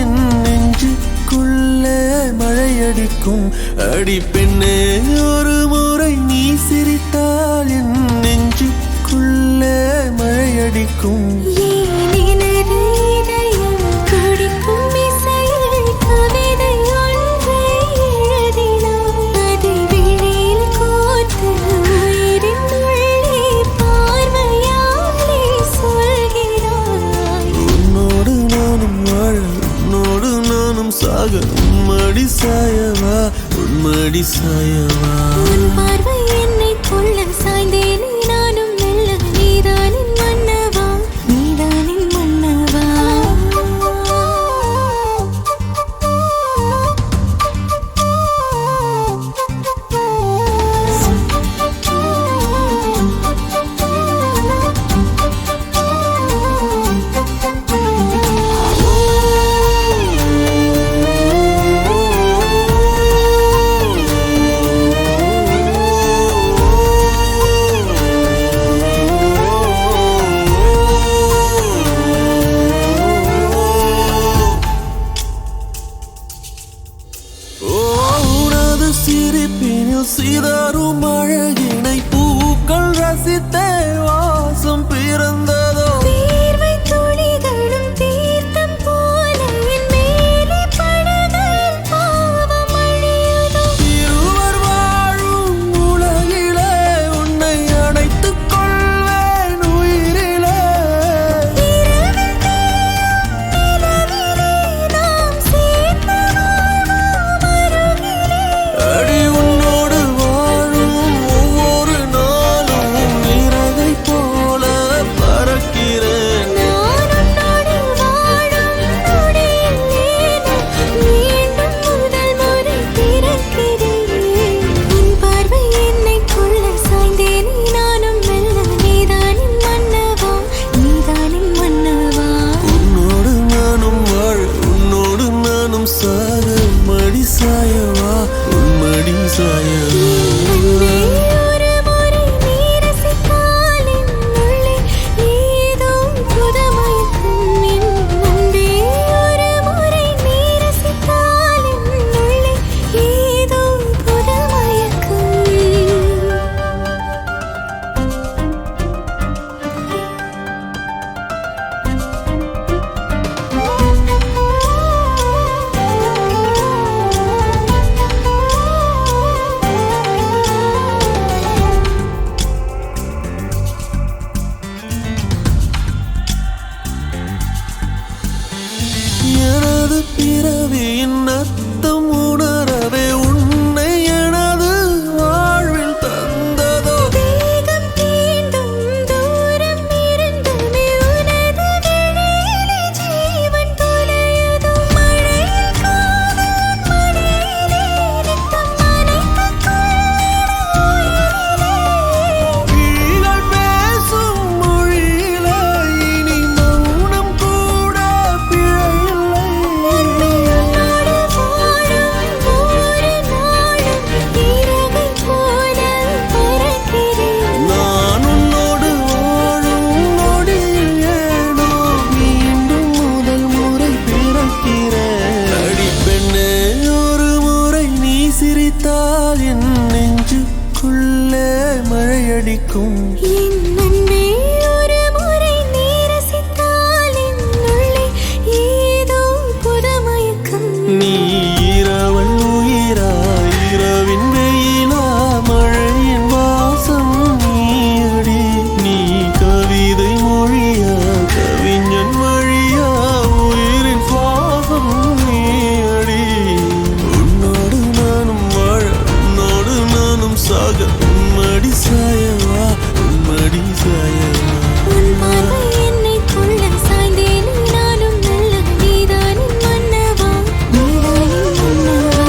என் நெஞ்சுக்குள்ளே மழையடிக்கும். அடி பெண்ணே ஒரு முறை நீ சிரித்தால் என் நெஞ்சுக்குள்ளே மழையடிக்கும். உன்மடி சாயவா உன்மடி சாயவா உன் பார்வை என்னை கொள்ள சாய்ந்தேனே நானும் மெல்ல. நீதானின் மன்னவா நீதானின் மன்னவா. சிரிப்பினில் சிதறும் அழகினை பூக்கள் ரசித்தே வாசம் பிறந்ததோ. தீர்வை துளிகளும் தீர்த்தம் போல என் மேலே படுகையில் பாவம் அழியுதோ. இருவர் வாழும் உலகிலே உன்னை அணைத்துக் கொள்வேன் உயிரிலே. இரவில் தேயும் நிலவிலே நாம் சேர்ந்து வாழ்வோம் அருகிலே. அடி உன்னோடு வாழும் ஒவ்வொரு நாளும் இறகை போல பறக்கிறேன். நான் உன்னோடு வாழும் நொடியில் மீண்டும் முதல் முறை பிறக்கிறேன். உன் பார்வை என்னை கொள்ள சாய்ந்தேனே நானும் மெல்ல. நீதானின் மன்னவா நீதானின் மன்னவா. உன்னோடு நானும் வாழ உன்னோடு நானும் சாக மடி சாயவா உன்மடி சாயவா. அன்பே ஒரு முறை நீ ரசித்தால் என் உள்ளே ஏதோ புதுமயக்கம். என் அன்பே ஒரு முறை நீ ரசித்தால் என் உள்ளே ஏதோ புதுமயக்கம். எனது பிறவியின் அர்த்தம் உணரவே உன்னை எனது வாழ்வில் தந்ததோ. தேகம் தீண்டும் தூரம் இருந்துமே உனது விழியிலே ஜீவன் தொலையுதோ. மழையில் காதல் மடியிலே நித்தம் நனைத்துக் கொள்ளிட உயிரிலே. விழிகள் பேசும் மொழியிலே இனி மௌனம் கூட பிழையில்லை. உன்னோடு வாழும் ஒவ்வொரு நாளும் இறகை போல பறக்கிறேன். நான் உன்னோடு வாழும் நொடியில் ஏனோ மீண்டும் முதல் முறை பிறக்கிறேன். அடி பெண்ணே ஒரு முறை நீ சிரித்தால் என் நெஞ்சுக்குள்ளே மழையடிக்கும். என் அன்பே ஒரு முறை நீ ரசித்தால் என் உள்ளே ஏதோ புதுமயக்கம். நீ இரவன் உயிரா இரவின் வெயிலா மழையின் வாசம் நீயடி. நீ கவிதை மொழியா கவிஞன் வழியா உயிரின் சுவாசம் நீயடி. உன்னோடு நானும் வாழ உன்னோடு நானும் சாக உன்மடி சாயவா உன்மடி சாயவா. உன் பார்வை என்னை கொள்ள சாய்ந்தேனே நானும் மெல்ல. நீதானின் மன்னவா நீதானின் மன்னவா.